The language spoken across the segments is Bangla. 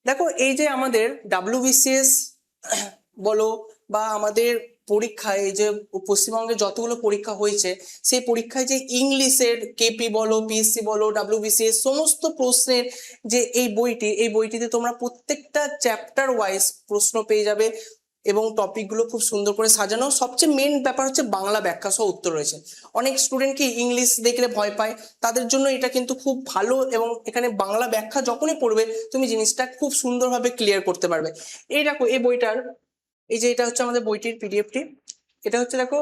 দেখো এই যে আমাদের ডাব্লিউবিসিএস বলো বা আমাদের পরীক্ষায় এই যে পশ্চিমবঙ্গে যতগুলো পরীক্ষা হয়েছে সেই পরীক্ষায় যে ইংলিশের কেপি বলো পিএসসি বলো ডাব্লিউবিসিএস সমস্ত প্রশ্নের যে এই বইটিতে তোমরা প্রত্যেকটা চ্যাপ্টার ওয়াইজ প্রশ্ন পেয়ে যাবে এবং টপিকগুলো খুব সুন্দর করে সাজানো। সবচেয়ে মেন ব্যাপার হচ্ছে বাংলা ব্যাখ্যা সহ উত্তর রয়েছে। অনেক স্টুডেন্ট কি ইংলিশ দেখলে ভয় পায়, তাদের জন্য এটা কিন্তু খুব ভালো এবং এখানে বাংলা ব্যাখ্যা যখনই পড়বে তুমি জিনিসটা খুব সুন্দরভাবে ক্লিয়ার করতে পারবে। এই দেখো এই বইটার এই যে এটা হচ্ছে আমাদের বইটির পিডিএফটি। এটা হচ্ছে দেখো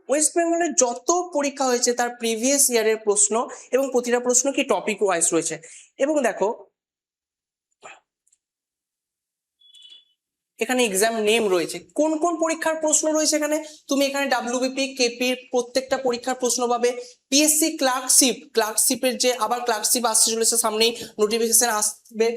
ওয়েস্ট বেঙ্গলের যত পরীক্ষা হয়েছে তার প্রিভিয়াস ইয়ারের প্রশ্ন এবং প্রতিটা প্রশ্ন কি টপিক ওয়াইজ রয়েছে। এবং দেখো এখানে এক্সাম নেম রয়েছে, কোন কোন পরীক্ষার প্রশ্ন রয়েছে এখানে। তুমি এখানে ডাব্লিউবিপি কেপির প্রত্যেকটা পরীক্ষার প্রশ্ন পাবে। পিএসসি ক্লার্কশিপের যে আবার ক্লার্কশিপ আসতে চলেছে, সামনেই নোটিফিকেশন আসবে।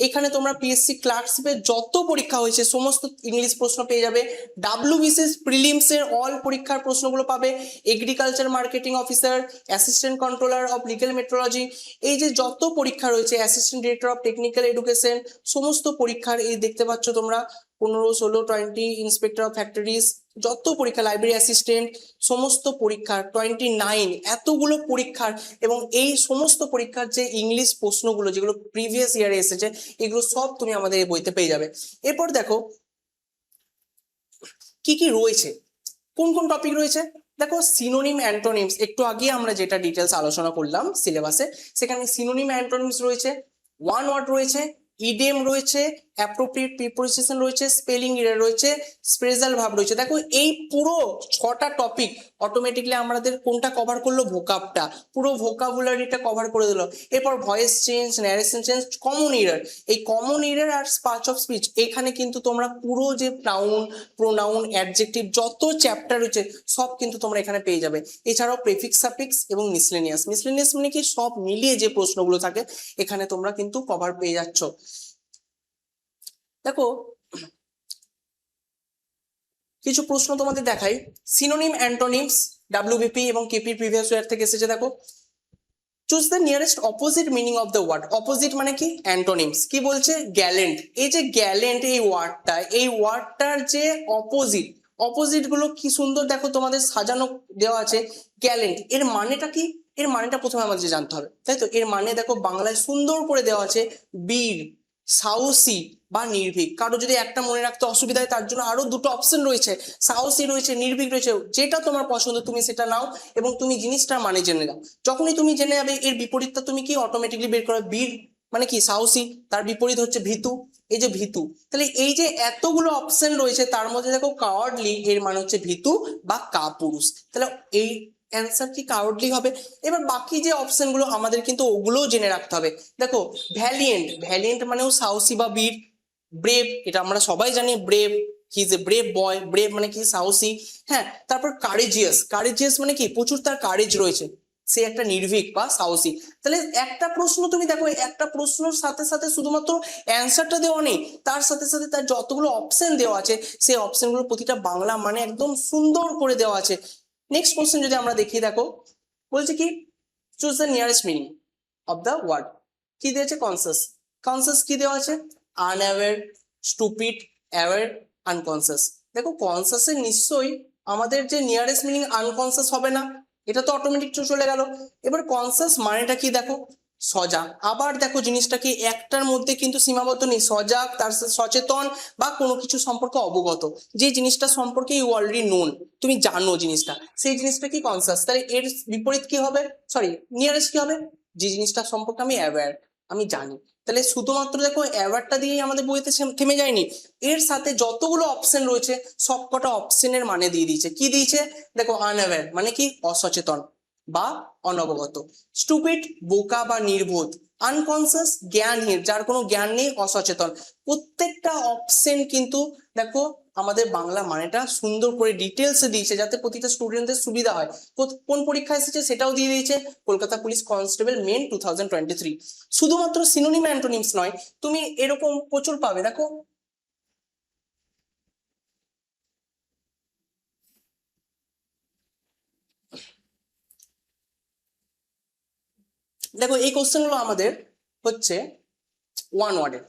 এখানে তোমরা পিএসসি ক্লার্কশিপের যত পরীক্ষা হয়েছে সমস্ত ইংলিশ প্রশ্ন পেয়ে যাবে। ডাব্লিউবিসিএস প্রিলিমস এর অল পরীক্ষার প্রশ্নগুলো পাবে। Agriculture marketing officer, assistant controller of legal metrology, এই যে যত পরীক্ষা রয়েছে, assistant director of technical education, সমস্ত পরীক্ষার এই দেখতে পাচ্ছ তোমরা 15, 16, 20, ইন্সপেক্টর অফ ফ্যাক্টরিজ, যত পরীক্ষা, লাইব্রেরি অ্যাসিস্ট্যান্ট, সমস্ত পরীক্ষার 29 এতগুলো পরীক্ষার। এবং এই সমস্ত পরীক্ষার যে ইংলিশ প্রশ্নগুলো যেগুলো প্রিভিয়াস ইয়ারে এসেছে এগুলো সব তুমি আমাদের এই বইতে পেয়ে যাবে। এরপর দেখো কি কি রয়েছে, কোন কোন টপিক রয়েছে। দেখো সিনোনিম অ্যান্টোনিমস, একটু আগে আমরা যেটা ডিটেলস আলোচনা করলাম সিলেবাসে, সেখানে সিনোনিম অ্যান্টোনিমস রয়েছে, ওয়ান ওয়ার্ড রয়েছে, ইডিএম রয়েছে, অ্যাপ্রোপ্রিয়েট প্রিপোজিশন রয়েছে, স্পেলিং এরর রয়েছে, স্প্রেজাল ভার্ব রয়েছে। দেখো এই পুরো 6টা টপিক অটোমেটিকলি আমাদের কোনটা কভার করলো, ভোকাবটা, পুরো ভোকাবুলারিটা কভার করে দিল। এরপর voice change, narration change, common error, এই কমন এরর আর পার্টস অফ স্পিচ, এখানে কিন্তু তোমরা পুরো যে নাউন, প্রোনাউন, অ্যাডজেক্টিভ যত চ্যাপ্টার রয়েছে সব কিন্তু তোমরা এখানে পেয়ে যাবে। এছাড়াও প্রেফিক্স, সাফিক্স এবং মিসলেনিয়াস মানে কি সব মিলিয়ে যে প্রশ্নগুলো থাকে এখানে তোমরা কিন্তু কভার পেয়ে যাচ্ছ। দেখো কিছু প্রশ্ন তোমাদের দেখাই। সিনোনিম অ্যান্টোনিমস ডাব্লিউবিপি এবং কেপি প্রিভিয়াস ইয়ার থেকে এসেছে। দেখো choose the nearest opposite meaning of the word. Opposite মানে কি, অ্যান্টোনিমস। কি বলছে, গ্যালেন্ট। এই যে গ্যালেন্ট এই ওয়ার্ডটার যে অপোজিট, অপোজিট গুলো কি সুন্দর দেখো তোমাদের সাজানো দেওয়া আছে। গ্যালেন্ট এর মানেটা কি, এর মানেটা প্রথমে আমাদের জানতে হবে, তাই তো। এর মানে দেখো বাংলায় সুন্দর করে দেওয়া আছে, বীর, সাহসী বা নির্ভীক। কারো যদি একটা মনে রাখতে অসুবিধা হয় তার জন্য আরো দুটো অপশন রয়েছে, সাহসী রয়েছে, নির্ভীক রয়েছে, যেটা তোমার পছন্দ তুমি সেটা নাও এবং তুমি জিনিসটার মানে জেনে নাও। যখনই তুমি জেনে যাবে এর বিপরীতটা তুমি কি অটোমেটিকলি বের করো। বীর মানে কি, সাহসী, তার বিপরীত হচ্ছে ভীতু, এই যে ভীতু। তাহলে এই যে এতগুলো অপশন রয়েছে তার মধ্যে দেখো কাওয়ার্ডলি এর মানে হচ্ছে ভীতু বা কাপুরুষ। তাহলে এই অ্যান্সার কি কাওয়ার্ডলি হবে। এবার বাকি যে অপশন গুলো আমাদের কিন্তু ওগুলোও জেনে রাখতে হবে। দেখো ভ্যালিয়েন্ট মানেও সাহসী বা বীর। ব্রেভ, এটা আমরা সবাই জানি, brave, he is a brave boy, brave মানে কি সাহসী। হ্যাঁ, তারপর কারেজিয়াস মানে কি প্রচুর তার কারেজ রয়েছে, সে একটা নির্ভীক বা সাহসী। তাহলে একটা প্রশ্ন তুমি দেখো, একটা প্রশ্নের সাথে সাথে শুধুমাত্র অ্যান্সারটা দেওয়া নেই, তার সাথে সাথে তার যতগুলো অপশন দেওয়া আছে সেই অপশনগুলো প্রতিটা বাংলা মানে একদম সুন্দর করে দেওয়া আছে। নেক্সট কোশ্চেন যদি আমরা দেখি, দেখো বলছে কি, choose the nearest meaning of the word. কি দিয়েছে, কনসাস। কনসাস কি দেওয়া আছে, আনঅ্যাওয়্যার, স্টুপিড, অ্যাওয়্যার, আনকনসাস। দেখো কনসাসের নিশ্চয়ই আমাদের যে নিয়ারেস্ট মিনিং আনকনসাস হবে না, এটা তো অটোমেটিক চলে গেল। এবার কনসাস মানেটা কি, দেখো সজাগ। আবার দেখো জিনিসটা কি একটার মধ্যে কিন্তু সীমাবদ্ধ নেই, সজাগ, তার সাথে সচেতন বা কোনো কিছু সম্পর্কে অবগত, যে জিনিসটা সম্পর্কে ইউ অলরেডি নোন, তুমি জানো জিনিসটা, সেই জিনিসটা কি কনসাস। তাহলে এর বিপরীত কি হবে, সরি নিয়ারেস্ট কি হবে, যে জিনিসটা সম্পর্কে আমি অ্যাওয়্যার, আমি জানি। তাহলে শুধুমাত্র দেখো অ্যাওয়ার্ডটা দিয়েই আমাদের বইতে থেমে যায়নি, এর সাথে যতগুলো অপশন রয়েছে সবকটা অপশনের মানে দিয়ে দিয়েছে। কি দিয়েছে, দেখো আনঅ্যাওয়্যার মানে কি অসচেতন বা অনবগত, স্টুপিড বোকা বা নির্বোধ, আনকনসিয়াস জ্ঞানহীন যার কোনো জ্ঞান নেই, অসচেতন। প্রত্যেকটা অপশন কিন্তু দেখো আমাদের বাংলা মানেটা সুন্দর করে ডিটেলসে দিয়েছে যাতে প্রতিটা স্টুডেন্টদের সুবিধা হয়। কোন পরীক্ষা এসেছে সেটাও দিয়ে দিয়েছে, কলকাতা পুলিশ কনস্টেবল মেন 2023। শুধুমাত্র সিনোনিম অ্যান্টোনিমস নয়, তুমি এরকম প্রচুর পাবে। দেখো দেখো এই কোশ্চেন গুলো আমাদের হচ্ছে ওয়ান ওয়ার্ডের।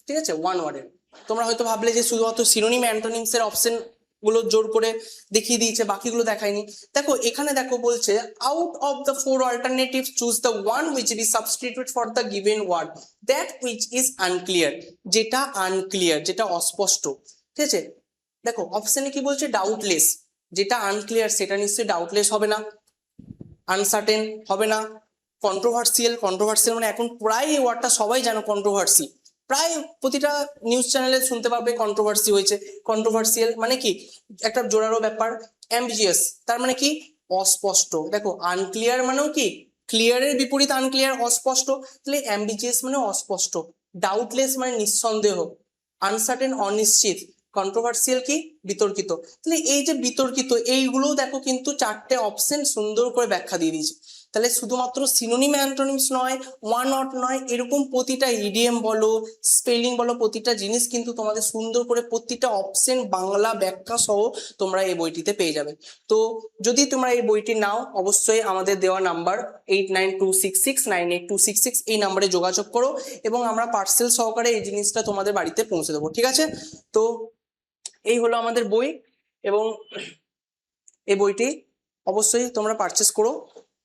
ঠিক আছে, ওয়ান ওয়ার্ডের। তোমরা হয়তো ভাবলে যে শুধুমাত্র সিনোনিম অ্যান্টোনিমস এর অপশন গুলো জোর করে দেখিয়ে দিয়েছে, বাকিগুলো দেখায়নি। দেখো এখানে দেখো বলছে out of the four alternatives choose the one which be substitute for the given word that which is unclear, যেটা আনক্লিয়ার, যেটা অস্পষ্ট। ঠিক আছে, দেখো অপশনে কি বলছে, ডাউটলেস, যেটা আনক্লিয়ার সেটা নিশ্চয়ই ডাউটলেস হবে না, আনসার্টেন হবে না, কন্ট্রোভার্সিয়াল, কন্ট্রোভার্সিয়াল মানে এখন প্রায় এই ওয়ার্ডটা সবাই জানো, কন্ট্রোভার্সি, প্রায় প্রতিটা নিউজ চ্যানেলে শুনতে পাবে কন্ট্রোভার্সি হয়েছে। কন্ট্রোভার্সিয়াল মানে কি, একটা জোরালো ব্যাপার। অ্যাম্বিজিয়াস তার মানে কি, অস্পষ্ট। দেখো আনক্লিয়ার মানেও কি, ক্লিয়ারের বিপরীত আনক্লিয়ার, অস্পষ্ট, তাহলে অ্যাম্বিজিয়াস মানে অস্পষ্ট। ডাউটলেস মানে নিঃসন্দেহ, আনসার্টেন অনিশ্চিত, কন্ট্রোভার্সিয়াল কি, বিতর্কিত। তাহলে এই যে বিতর্কিত, এইগুলো দেখো কিন্তু চারটে অপশন সুন্দর করে ব্যাখ্যা দিয়ে দিয়েছে। তাহলে শুধুমাত্র সিনোনিম অ্যান্টোনিমস নয়, ওয়ান ওয়ার্ড নয়, এরকম প্রতিটা ইডিএম বলো, স্পেলিং বলো, প্রতিটা জিনিস কিন্তু তোমাদের সুন্দর করে প্রতিটা অপশন বাংলা ব্যাখ্যা সহ তোমরা এই বইটিতে পেয়ে যাবে। তো যদি তোমরা এই বইটি নাও, অবশ্যই আমাদের দেওয়া নাম্বার 8926698266 এই নাম্বারে যোগাযোগ করো এবং আমরা পার্সেল সহকারে এই জিনিসটা তোমাদের বাড়িতে পৌঁছে দেবো। ঠিক আছে, তো এই হলো আমাদের বই এবং এই বইটি অবশ্যই তোমরা পারচেস করো,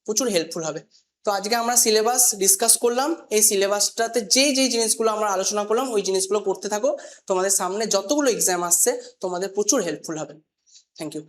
প্রচুর হেল্পফুল হবে। তো আজকে আমরা সিলেবাস ডিসকাস করলাম, এই সিলেবাসটাতে যে জিনিসগুলো আমরা আলোচনা করলাম ওই জিনিসগুলো করতে থাকো, তোমাদের সামনে যতগুলো এক্সাম আসছে তোমাদের প্রচুর হেল্পফুল হবে। Thank you.